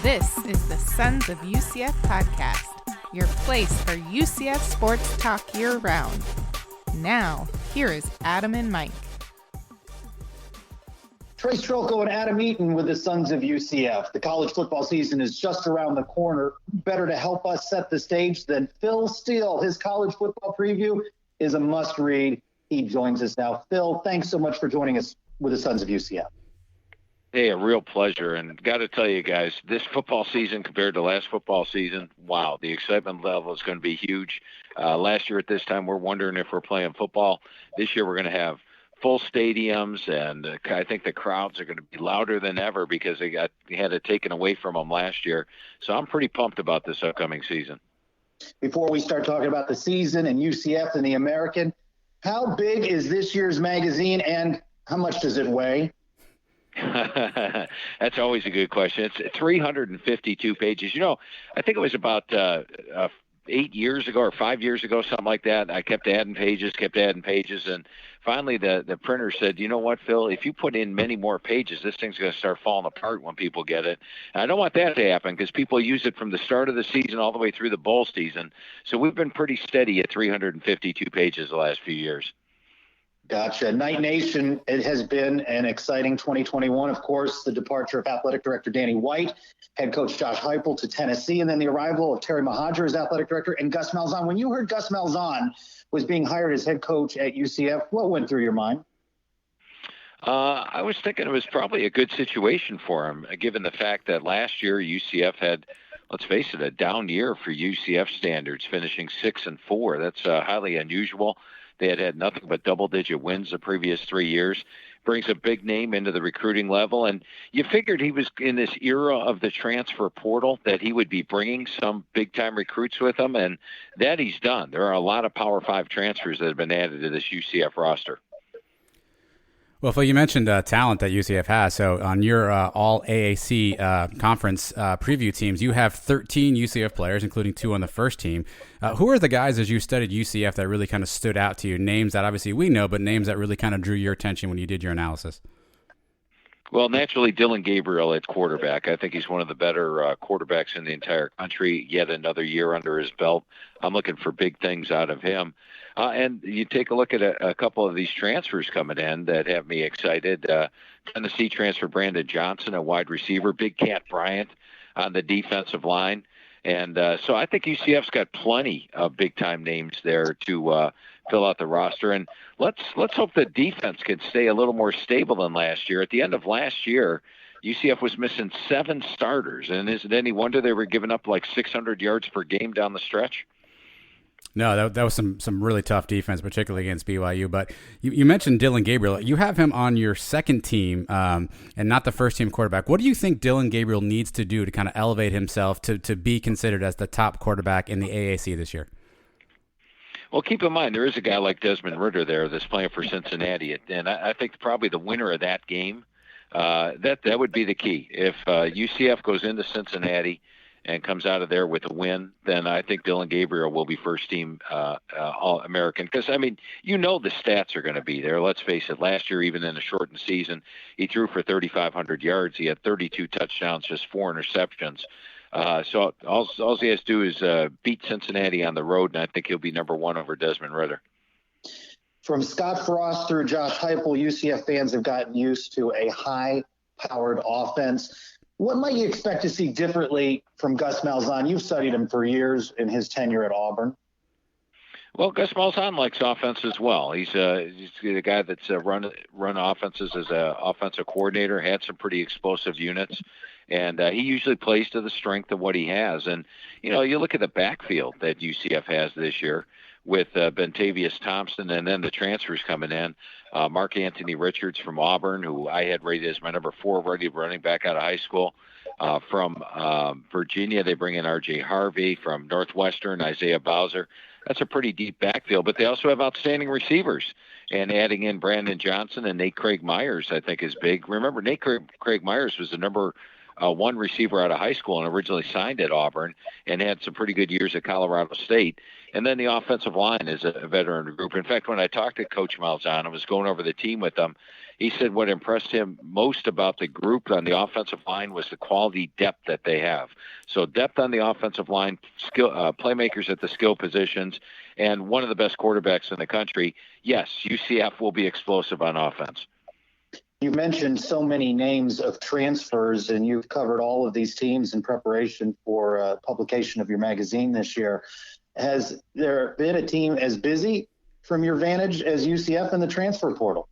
This is the Sons of UCF podcast, your place for UCF sports talk year-round. Now, here is Adam and Mike. Trey Strelko and Adam Eaton with the Sons of UCF. The college football season is just around the corner. Better to help us set the stage than Phil Steele. His college football preview is a must-read. He joins us now. Phil, thanks so much for joining us with the Sons of UCF. Hey, a real pleasure. And got to tell you guys, this football season compared to last football season, wow, the excitement level is going to be huge. Last year at this time, we're wondering if we're playing football. This year, we're going to have full stadiums, and I think the crowds are going to be louder than ever because they had it taken away from them last year. So I'm pretty pumped about this upcoming season. Before we start talking about the season and UCF and the American, how big is this year's magazine and how much does it weigh? That's always a good question. It's 352 pages. You know, I think it was about 8 years ago or 5 years ago, something like that. I kept adding pages, and finally the printer said, you know what, Phil, if you put in many more pages, this thing's going to start falling apart when people get it. And I don't want that to happen because people use it from the start of the season all the way through the bowl season. So we've been pretty steady at 352 pages the last few years. Gotcha. Night Nation, it has been an exciting 2021. Of course, the departure of athletic director Danny White, head coach Josh Heupel to Tennessee, and then the arrival of Terry Mohajir as athletic director and Gus Malzahn. When you heard Gus Malzahn was being hired as head coach at UCF, what went through your mind? I was thinking it was probably a good situation for him, given the fact that last year UCF had, let's face it, a down year for UCF standards, finishing 6-4. That's highly unusual. They had nothing but double-digit wins the previous 3 years. Brings a big name into the recruiting level. And you figured he was in this era of the transfer portal that he would be bringing some big-time recruits with him, and that he's done. There are a lot of Power 5 transfers that have been added to this UCF roster. Well, Phil, you mentioned talent that UCF has. So on your all-AAC conference preview teams, you have 13 UCF players, including 2 on the first team. Who are the guys, as you studied UCF, that really kind of stood out to you? Names that obviously we know, but names that really kind of drew your attention when you did your analysis? Well, naturally, Dillon Gabriel at quarterback. I think he's one of the better quarterbacks in the entire country. Yet another year under his belt. I'm looking for big things out of him. And you take a look at a couple of these transfers coming in that have me excited. Tennessee transfer Brandon Johnson, a wide receiver. Big Cat Bryant on the defensive line. And so I think UCF's got plenty of big-time names there to fill out the roster. And let's hope the defense can stay a little more stable than last year. At the end of last year, UCF was missing 7 starters. And is it any wonder they were giving up like 600 yards per game down the stretch? No, that was some really tough defense, particularly against BYU. But you mentioned Dillon Gabriel. You have him on your second team and not the first team quarterback. What do you think Dillon Gabriel needs to do to kind of elevate himself to be considered as the top quarterback in the AAC this year? Well, keep in mind, there is a guy like Desmond Ridder there that's playing for Cincinnati. And I think probably the winner of that game, that would be the key. If UCF goes into Cincinnati and comes out of there with a win, then I think Dillon Gabriel will be first-team All-American. Because, I mean, you know the stats are going to be there. Let's face it, last year, even in a shortened season, he threw for 3,500 yards. He had 32 touchdowns, just 4 interceptions. So all he has to do is beat Cincinnati on the road, and I think he'll be number 1 over Desmond Ridder. From Scott Frost through Josh Heupel, UCF fans have gotten used to a high-powered offense. What might you expect to see differently from Gus Malzahn? You've studied him for years in his tenure at Auburn. Well, Gus Malzahn likes offense as well. He's the guy that's run offenses as an offensive coordinator, had some pretty explosive units, and he usually plays to the strength of what he has. And, you know, you look at the backfield that UCF has this year with Bentavious Thompson and then the transfers coming in. Mark Anthony Richards from Auburn, who I had rated as my number 4 running back out of high school. From Virginia, they bring in R.J. Harvey. From Northwestern, Isaiah Bowser. That's a pretty deep backfield, but they also have outstanding receivers. And adding in Brandon Johnson and Nate Craig Myers, I think, is big. Remember, Nate Craig Myers was the number one receiver out of high school and originally signed at Auburn and had some pretty good years at Colorado State. And then the offensive line is a veteran group. In fact, when I talked to Coach Malzahn, I was going over the team with him. He said what impressed him most about the group on the offensive line was the quality depth that they have. So depth on the offensive line, skill playmakers at the skill positions, and one of the best quarterbacks in the country. Yes, UCF will be explosive on offense. You mentioned so many names of transfers, and you've covered all of these teams in preparation for publication of your magazine this year. Has there been a team as busy from your vantage as UCF in the transfer portal?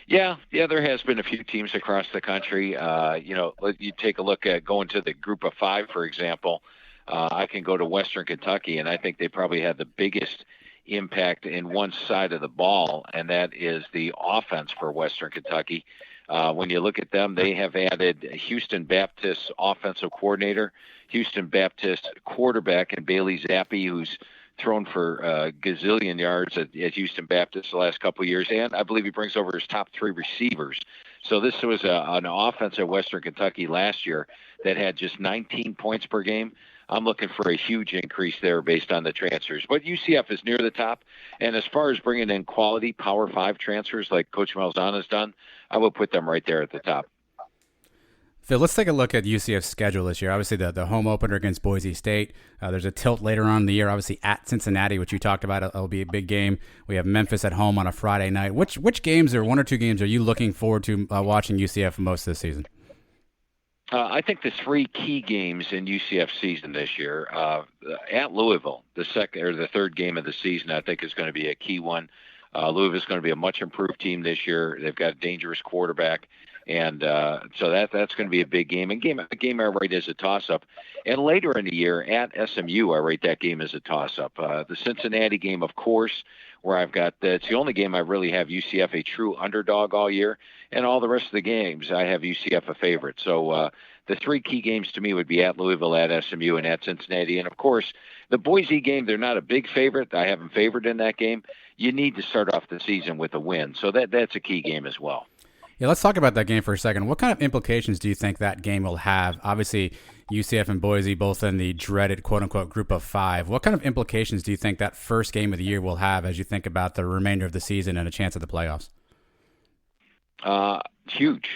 Yeah, there has been a few teams across the country. You take a look at going to the group of 5, for example. I can go to Western Kentucky, and I think they probably had the biggest impact in one side of the ball, and that is the offense for Western Kentucky. When you look at them, they have added Houston Baptist offensive coordinator, Houston Baptist quarterback, and Bailey Zappi, who's thrown for a gazillion yards at Houston Baptist the last couple of years, and I believe he brings over his top 3 receivers. So this was an offense at Western Kentucky last year that had just 19 points per game. I'm looking for a huge increase there based on the transfers. But UCF is near the top, and as far as bringing in quality Power 5 transfers like Coach Malzahn has done, I will put them right there at the top. Phil, let's take a look at UCF's schedule this year. Obviously, the home opener against Boise State. There's a tilt later on in the year, obviously at Cincinnati, which you talked about. It'll be a big game. We have Memphis at home on a Friday night. Which games, or 1 or 2 games, are you looking forward to watching UCF most this season? I think the 3 key games in UCF season this year, at Louisville, the third game of the season, I think is going to be a key one. Louisville is going to be a much improved team this year. They've got a dangerous quarterback. And so that's going to be a big game. A game I rate as a toss-up. And later in the year at SMU, I rate that game as a toss-up. The Cincinnati game, of course, where it's the only game I really have UCF a true underdog all year. And all the rest of the games, I have UCF a favorite. So the 3 key games to me would be at Louisville, at SMU, and at Cincinnati. And, of course, the Boise game, they're not a big favorite. I have them favored in that game. You need to start off the season with a win. So that's a key game as well. Yeah, let's talk about that game for a second. What kind of implications do you think that game will have? Obviously, UCF and Boise both in the dreaded quote-unquote group of 5. What kind of implications do you think that first game of the year will have as you think about the remainder of the season and a chance at the playoffs? Huge,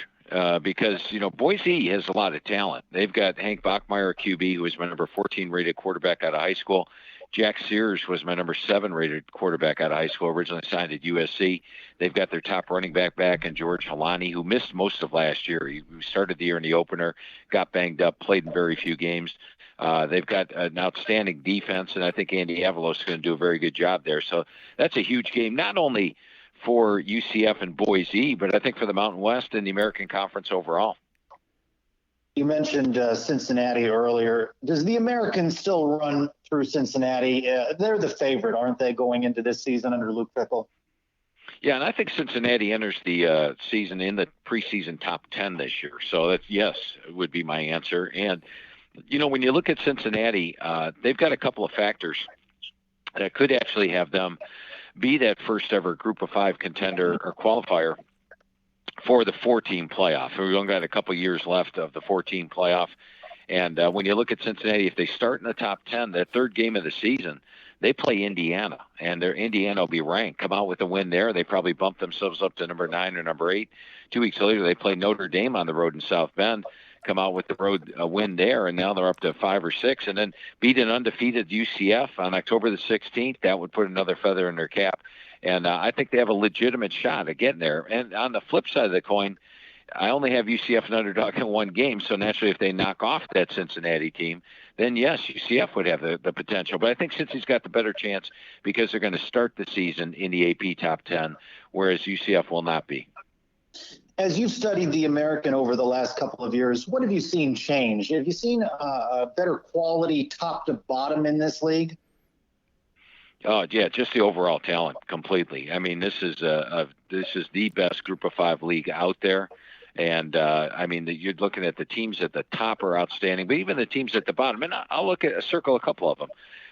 because, Boise has a lot of talent. They've got Hank Bachmeier, QB, who was my number 14 rated quarterback out of high school. Jack Sears was my number 7 rated quarterback out of high school, originally signed at USC. They've got their top running back and George Halani, who missed most of last year. He started the year in the opener, got banged up, played in very few games. They've got an outstanding defense, and I think Andy Avalos is going to do a very good job there. So that's a huge game, not only for UCF and Boise, but I think for the Mountain West and the American Conference overall. You mentioned Cincinnati earlier. Does the American still run through Cincinnati? They're the favorite, aren't they, going into this season under Luke Fickell? Yeah, and I think Cincinnati enters the season in the preseason top 10 this year. So that's, yes, would be my answer. And, when you look at Cincinnati, they've got a couple of factors that could actually have them be that first ever group of 5 contender or qualifier for the 4-team playoff. We've only got a couple of years left of the 4-team playoff. And when you look at Cincinnati, if they start in the top 10, that third game of the season, they play Indiana, and Indiana will be ranked. Come out with a win there. They probably bump themselves up to number 9 or number 8. 2 weeks later, they play Notre Dame on the road in South Bend, come out with the road win there, and now they're up to 5 or 6, and then beat an undefeated UCF on October the 16th. That would put another feather in their cap. And I think they have a legitimate shot at getting there. And on the flip side of the coin, I only have UCF an underdog in 1 game, so naturally if they knock off that Cincinnati team, then yes, UCF would have the potential. But I think Cincy's got the better chance because they're going to start the season in the AP top 10, whereas UCF will not be. As you've studied the American over the last couple of years, what have you seen change? Have you seen a better quality top to bottom in this league? Oh yeah, just the overall talent completely. I mean, this is the best group of 5 league out there. And, you're looking at the teams at the top are outstanding, but even the teams at the bottom. And I'll circle a couple of them.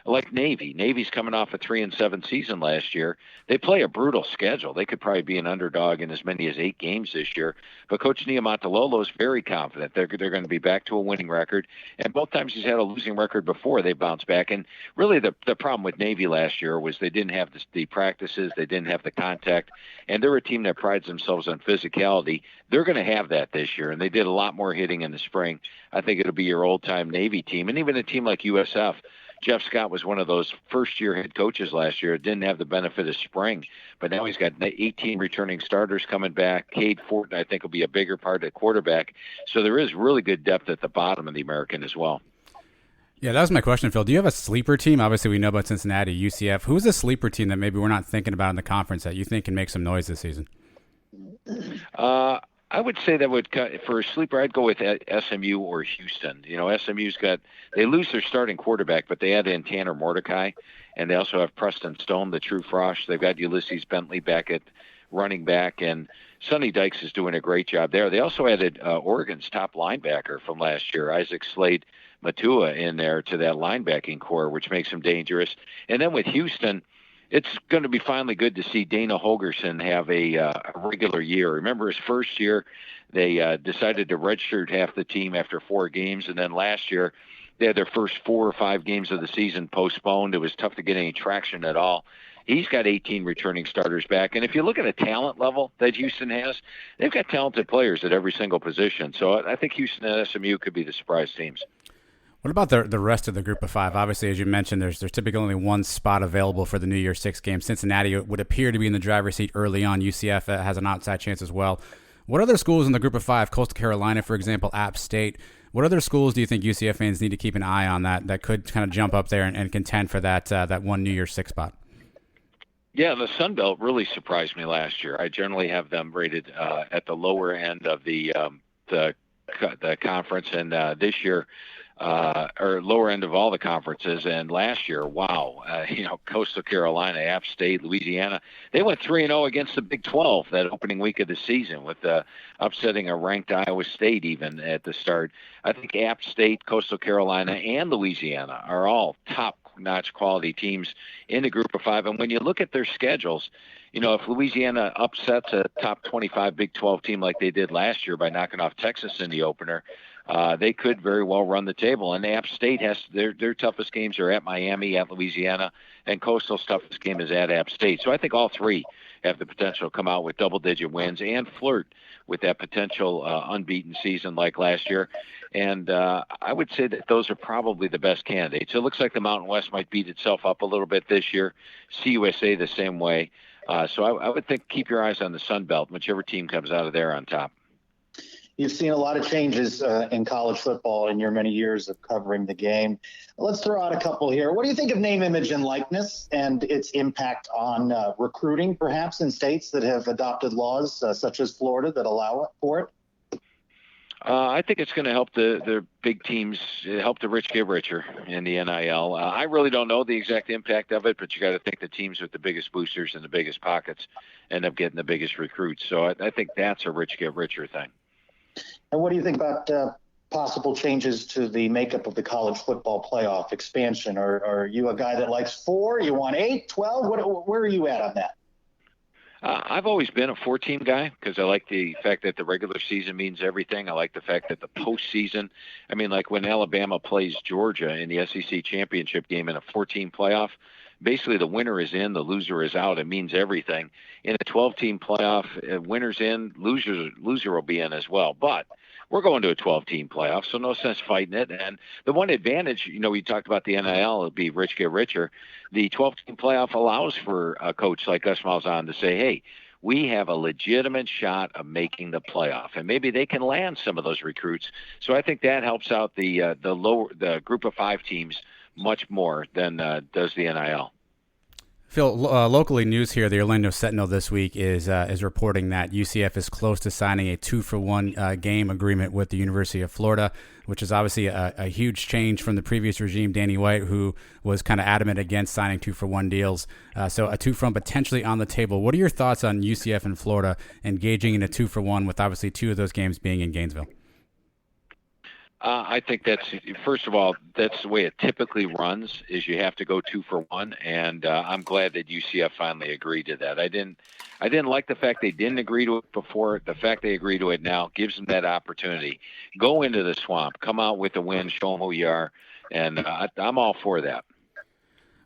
like Navy. Navy's coming off a 3-7 season last year. They play a brutal schedule. They could probably be an underdog in as many as 8 games this year. But Coach Niumatalolo is very confident they're going to be back to a winning record. And both times he's had a losing record before, they bounced back. And really the problem with Navy last year was they didn't have the practices, they didn't have the contact, and they're a team that prides themselves on physicality. They're going to have that this year, and they did a lot more hitting in the spring. I think it'll be your old-time Navy team. And even a team like USF, Jeff Scott was one of those first-year head coaches last year. Didn't have the benefit of spring, but now he's got 18 returning starters coming back. Cade Fortin, I think, will be a bigger part at quarterback. So there is really good depth at the bottom of the American as well. Yeah, that was my question, Phil. Do you have a sleeper team? Obviously, we know about Cincinnati, UCF. Who's a sleeper team that maybe we're not thinking about in the conference that you think can make some noise this season? I would say that for a sleeper, I'd go with SMU or Houston. You know, they lose their starting quarterback, but they add in Tanner Mordecai, and they also have Preston Stone, the true frosh. They've got Ulysses Bentley back at running back, and Sonny Dykes is doing a great job there. They also added Oregon's top linebacker from last year, Isaac Slade Matua, in there to that linebacking core, which makes them dangerous. And then with Houston, it's going to be finally good to see Dana Holgerson have a regular year. Remember his first year, they decided to redshirt half the team after 4 games, and then last year they had their first 4 or 5 games of the season postponed. It was tough to get any traction at all. He's got 18 returning starters back. And if you look at a talent level that Houston has, they've got talented players at every single position. So I think Houston and SMU could be the surprise teams. What about the rest of the group of 5? Obviously, as you mentioned, there's typically only one spot available for the New Year's 6 game. Cincinnati would appear to be in the driver's seat early on. UCF has an outside chance as well. What other schools in the group of 5, Coastal Carolina, for example, App State, what other schools do you think UCF fans need to keep an eye on that could kind of jump up there and contend for that one New Year's 6 spot? Yeah, the Sun Belt really surprised me last year. I generally have them rated at the lower end of the conference, and this year, or lower end of all the conferences. And last year, wow, Coastal Carolina, App State, Louisiana, they went 3-0 against the Big 12 that opening week of the season, with upsetting a ranked Iowa State even at the start. I think App State, Coastal Carolina, and Louisiana are all top-notch quality teams in the group of 5. And when you look at their schedules, if Louisiana upsets a top 25 Big 12 team like they did last year by knocking off Texas in the opener, they could very well run the table. And App State has their toughest games are at Miami, at Louisiana, and Coastal's toughest game is at App State. So I think all 3 have the potential to come out with double-digit wins and flirt with that potential unbeaten season like last year. And I would say that those are probably the best candidates. It looks like the Mountain West might beat itself up a little bit this year. CUSA the same way. So I would think keep your eyes on the Sun Belt, whichever team comes out of there on top. You've seen a lot of changes in college football in your many years of covering the game. Let's throw out a couple here. What do you think of name, image, and likeness and its impact on recruiting, perhaps in states that have adopted laws such as Florida that allow for it? I think it's going to help the big teams, help the rich get richer in the NIL. I really don't know the exact impact of it, but you got to think the teams with the biggest boosters and the biggest pockets end up getting the biggest recruits. So I think that's a rich get richer thing. And what do you think about possible changes to the makeup of the college football playoff expansion? Or are you a guy that likes 4? You want 8, 12? Where are you at on that? I've always been a 4-team guy because I like the fact that the regular season means everything. I like the fact that the postseason, like when Alabama plays Georgia in the SEC championship game in a 4-team playoff, basically the winner is in, the loser is out. It means everything. In a 12-team playoff, winner's in, loser will be in as well. But we're going to a 12-team playoff, so no sense fighting it. And the one advantage, we talked about the NIL, it'll be rich get richer. The 12-team playoff allows for a coach like Gus Malzahn to say, hey, we have a legitimate shot of making the playoff, and maybe they can land some of those recruits. So I think that helps out the group of 5 teams much more than does the NIL. Phil, locally news here, the Orlando Sentinel this week is reporting that UCF is close to signing a 2-for-1 game agreement with the University of Florida, which is obviously a huge change from the previous regime, Danny White, who was kind of adamant against signing 2-for-1 deals. So a 2-for-1 potentially on the table. What are your thoughts on UCF and Florida engaging in a 2-for-1 with obviously 2 of those games being in Gainesville? I think that's, first of all, that's the way it typically runs, is you have to go 2-for-1, and I'm glad that UCF finally agreed to that. I didn't like the fact they didn't agree to it before. The fact they agree to it now gives them that opportunity. Go into the swamp, come out with a win, show them who you are, and I'm all for that.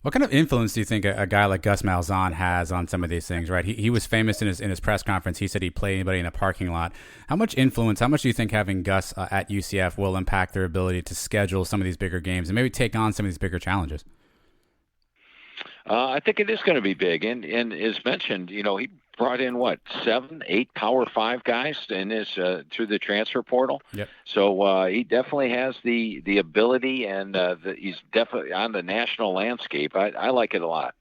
What kind of influence do you think a guy like Gus Malzahn has on some of these things, right? He was famous in his press conference. He said he'd play anybody in a parking lot. How much influence, how much do you think having Gus at UCF will impact their ability to schedule some of these bigger games and maybe take on some of these bigger challenges? I think it is going to be big. And as mentioned, he brought in, 7, 8 Power 5 guys in his through the transfer portal. Yep. So he definitely has the ability, and he's definitely on the national landscape. I like it a lot.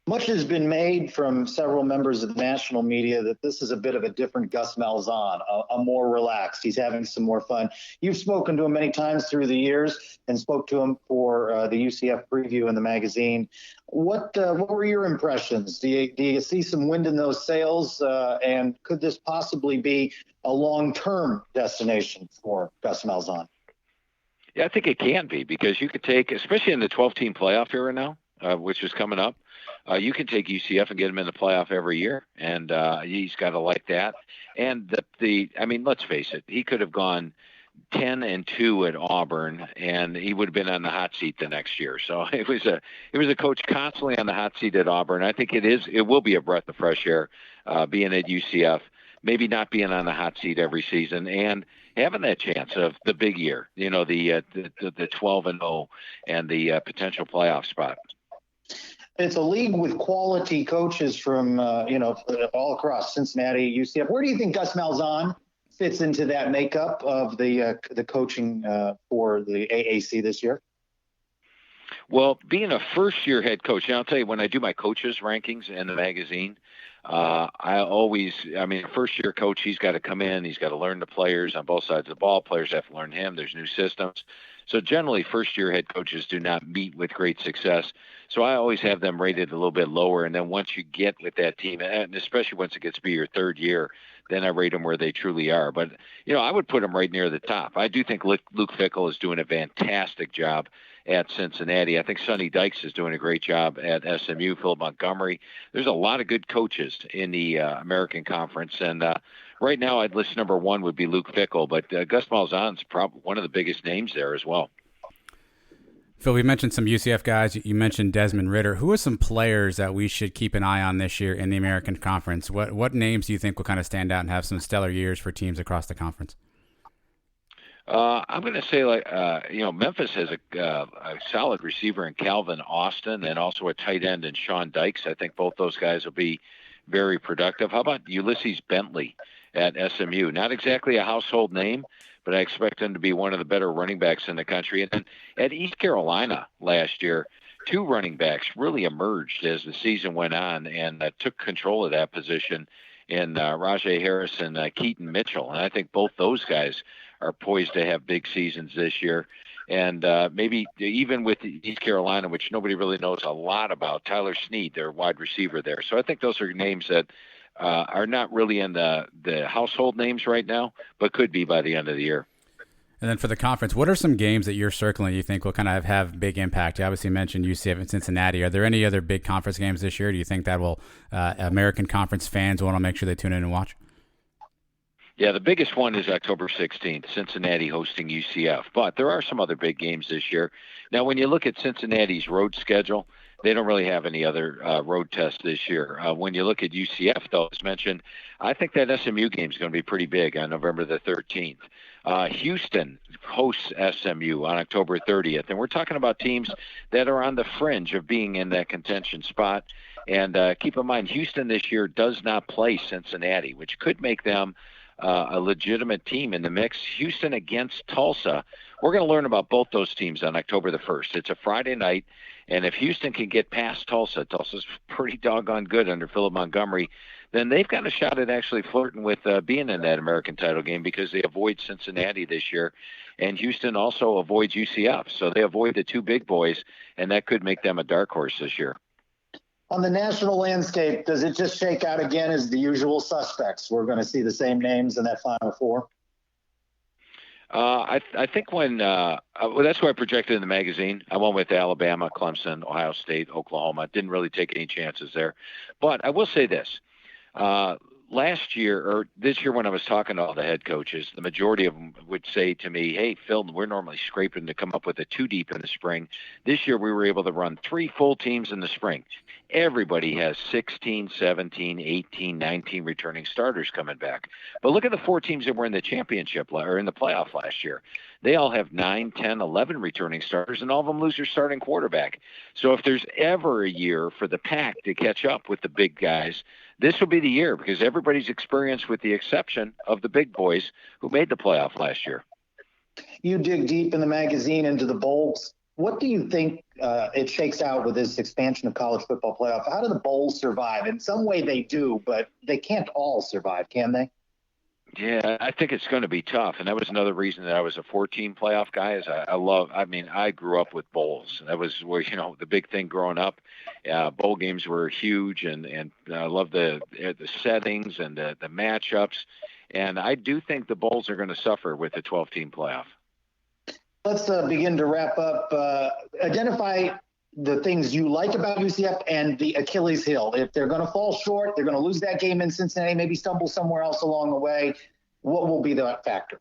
Much has been made from several members of the national media that this is a bit of a different Gus Malzahn, a more relaxed. He's having some more fun. You've spoken to him many times through the years and spoke to him for the UCF preview in the magazine. What were your impressions? Do you see some wind in those sails? And could this possibly be a long-term destination for Gus Malzahn? Yeah, I think it can be, because you could take, especially in the 12-team playoff era now, which is coming up, you can take UCF and get him in the playoff every year, and he's got to like that. And let's face it, he could have gone 10-2 at Auburn, and he would have been on the hot seat the next year. So it was a coach constantly on the hot seat at Auburn. I think it will be a breath of fresh air being at UCF, maybe not being on the hot seat every season, and having that chance of the big year, the 12-0 and the potential playoff spot. It's a league with quality coaches from, all across Cincinnati, UCF. Where do you think Gus Malzahn fits into that makeup of the coaching for the AAC this year? Well, being a first-year head coach, I'll tell you, when I do my coaches rankings in the magazine, a first-year coach, he's got to come in, he's got to learn the players on both sides of the ball. Players have to learn him. There's new systems. So generally, first-year head coaches do not meet with great success. So I always have them rated a little bit lower. And then once you get with that team, and especially once it gets to be your third year, then I rate them where they truly are. But, I would put them right near the top. I do think Luke Fickell is doing a fantastic job at Cincinnati. I think Sonny Dykes is doing a great job at SMU, Phil Montgomery. There's a lot of good coaches in the American Conference. And right now, I'd list number one would be Luke Fickell, but Gus Malzahn's probably one of the biggest names there as well. Phil, we mentioned some UCF guys. You mentioned Desmond Ridder. Who are some players that we should keep an eye on this year in the American Conference? What names do you think will kind of stand out and have some stellar years for teams across the conference? I'm going to say, Memphis has a solid receiver in Calvin Austin, and also a tight end in Sean Dykes. I think both those guys will be very productive. How about Ulysses Bentley at SMU? Not exactly a household name, but I expect him to be one of the better running backs in the country. And then at East Carolina last year, 2 running backs really emerged as the season went on and took control of that position in Rajay Harris and Keaton Mitchell. And I think both those guys are poised to have big seasons this year. And maybe even with East Carolina, which nobody really knows a lot about, Tyler Snead, their wide receiver there. So I think those are names that are not really in the household names right now, but could be by the end of the year. And then for the conference, what are some games that you're circling you think will kind of have big impact? You obviously mentioned UCF and Cincinnati. Are there any other big conference games this year? Do you think that will American Conference fans want to make sure they tune in and watch? Yeah, the biggest one is October 16th, Cincinnati hosting UCF. But there are some other big games this year. Now, when you look at Cincinnati's road schedule, they don't really have any other road tests this year. When you look at UCF, though, as mentioned, I think that SMU game is going to be pretty big on November the 13th. Houston hosts SMU on October 30th. And we're talking about teams that are on the fringe of being in that contention spot. And keep in mind, Houston this year does not play Cincinnati, which could make them a legitimate team in the mix. Houston against Tulsa. We're going to learn about both those teams on October the 1st. It's a Friday night, and if Houston can get past Tulsa's pretty doggone good under Philip Montgomery, then they've got a shot at actually flirting with being in that American title game, because they avoid Cincinnati this year, and Houston also avoids UCF. So they avoid the 2 big boys, and that could make them a dark horse this year. On the national landscape, does it just shake out again as the usual suspects? We're going to see the same names in that Final Four? I think well, that's who I projected in the magazine. I went with Alabama, Clemson, Ohio State, Oklahoma. Didn't really take any chances there. But I will say this. Last year or this year when I was talking to all the head coaches, the majority of them would say to me, hey, Phil, we're normally scraping to come up with a 2 deep in the spring. This year we were able to run 3 full teams in the spring. Everybody has 16, 17, 18, 19 returning starters coming back. But look at the 4 teams that were in the championship or in the playoff last year. They all have 9, 10, 11 returning starters, and all of them lose their starting quarterback. So if there's ever a year for the Pac to catch up with the big guys, this will be the year because everybody's experienced with the exception of the big boys who made the playoff last year. You dig deep in the magazine into the bowls. What do you think it shakes out with this expansion of college football playoff? How do the bowls survive? In some way they do, but they can't all survive, can they? Yeah, I think it's going to be tough. And that was another reason that I was a 14 playoff guy is I grew up with bowls. That was where, the big thing growing up. Bowl games were huge and I love the settings and the matchups. And I do think the bowls are going to suffer with the 12-team playoff. Let's begin to wrap up. Identify the things you like about UCF and the Achilles heel. If they're going to fall short, they're going to lose that game in Cincinnati, maybe stumble somewhere else along the way. What will be the factor?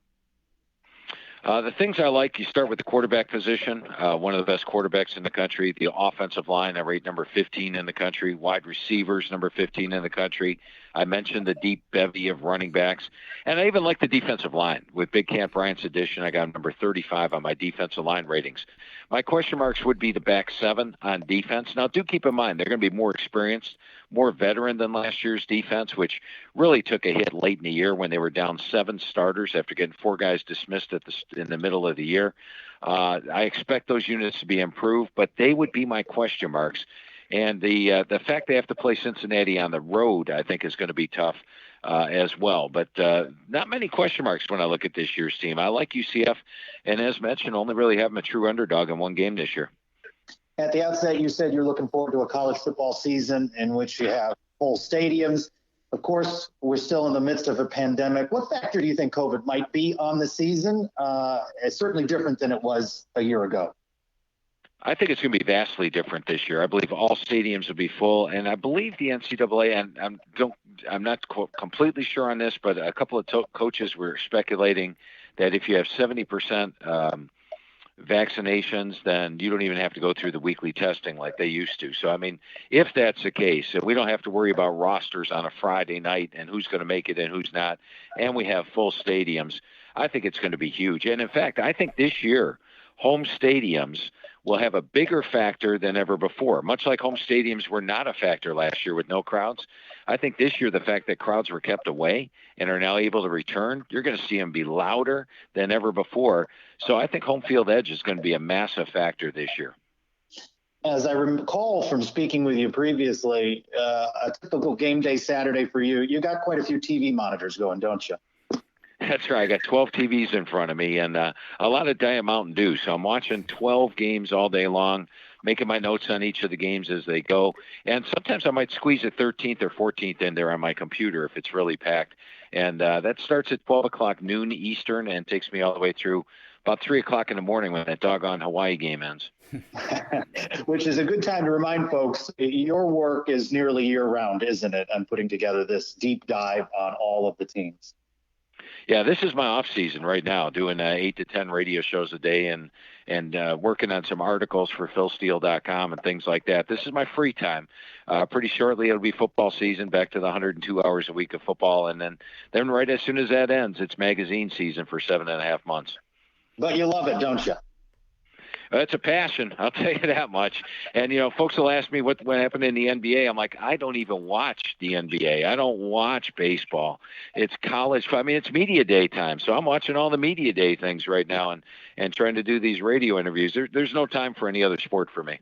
The things I like, you start with the quarterback position, one of the best quarterbacks in the country. The offensive line, I rate number 15 in the country. Wide receivers, number 15 in the country. I mentioned the deep bevy of running backs. And I even like the defensive line. With Big Camp Bryant's addition, I got number 35 on my defensive line ratings. My question marks would be the back 7 on defense. Now, do keep in mind, they're going to be more experienced, more veteran than last year's defense, which really took a hit late in the year when they were down 7 starters after getting 4 guys dismissed in the middle of the year. I expect those units to be improved, but they would be my question marks. And the fact they have to play Cincinnati on the road, I think, is going to be tough as well. But not many question marks when I look at this year's team. I like UCF, and as mentioned, only really having a true underdog in one game this year. At the outset, you said you're looking forward to a college football season in which you have full stadiums. Of course, we're still in the midst of a pandemic. What factor do you think COVID might be on the season? It's certainly different than it was a year ago. I think it's going to be vastly different this year. I believe all stadiums will be full, and I believe the NCAA, and I'm not completely sure on this, but a couple of coaches were speculating that if you have 70% vaccinations, then you don't even have to go through the weekly testing like they used to. So, I mean, if that's the case, if we don't have to worry about rosters on a Friday night and who's going to make it and who's not, and we have full stadiums, I think it's going to be huge. And, in fact, I think this year home stadiums will have a bigger factor than ever before. Much like home stadiums were not a factor last year with no crowds, I think this year the fact that crowds were kept away and are now able to return, you're going to see them be louder than ever before. So I think home field edge is going to be a massive factor this year. As I recall from speaking with you previously, a typical game day Saturday for you, you got quite a few TV monitors going, don't you? That's right. I got 12 TVs in front of me and a lot of Diet Mountain Dew. So I'm watching 12 games all day long, making my notes on each of the games as they go. And sometimes I might squeeze a 13th or 14th in there on my computer if it's really packed. And that starts at 12 o'clock noon Eastern and takes me all the way through about 3 o'clock in the morning when that doggone Hawaii game ends. Which is a good time to remind folks, your work is nearly year-round, isn't it, on putting together this deep dive on all of the teams? Yeah, this is my off season right now, doing 8 to 10 radio shows a day and working on some articles for philsteele.com and things like that. This is my free time. Pretty shortly, it'll be football season, back to the 102 hours a week of football. And then right as soon as that ends, it's magazine season for 7.5 months. But you love it, don't you? It's a passion, I'll tell you that much. And, folks will ask me what happened in the NBA. I'm like, I don't even watch the NBA. I don't watch baseball. It's college. I mean, it's media day time. So I'm watching all the media day things right now and trying to do these radio interviews. There's no time for any other sport for me.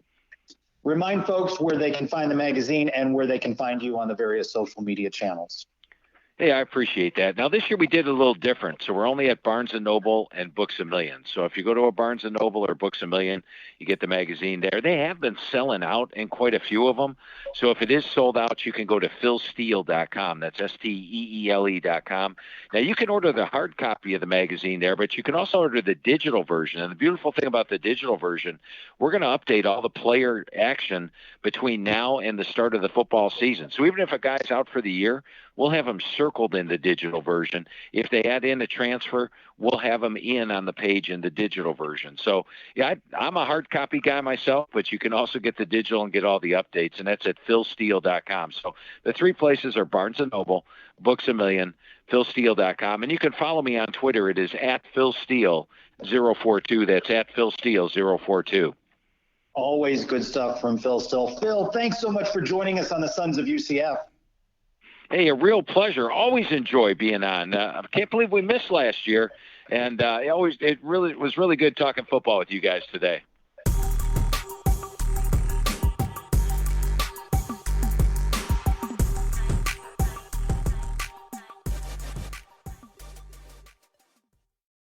Remind folks where they can find the magazine and where they can find you on the various social media channels. Hey, I appreciate that. Now, this year we did a little different. So we're only at Barnes & Noble and Books A Million. So if you go to a Barnes & Noble or Books A Million, you get the magazine there. They have been selling out in quite a few of them. So if it is sold out, you can go to philsteele.com. That's STEELE.com. Now, you can order the hard copy of the magazine there, but you can also order the digital version. And the beautiful thing about the digital version, we're going to update all the player action between now and the start of the football season. So even if a guy's out for the year, we'll have them circled in the digital version. If they add in a transfer, we'll have them in on the page in the digital version. So, yeah, I'm a hard copy guy myself, but you can also get the digital and get all the updates, and that's at philsteele.com. So the three places are Barnes & Noble, Books A Million, philsteele.com. And you can follow me on Twitter. It is at philsteele042. That's at philsteele042. Always good stuff from Phil Steele. Phil, thanks so much for joining us on the Sons of UCF. Hey, a real pleasure. Always enjoy being on. I can't believe we missed last year, and it was really good talking football with you guys today.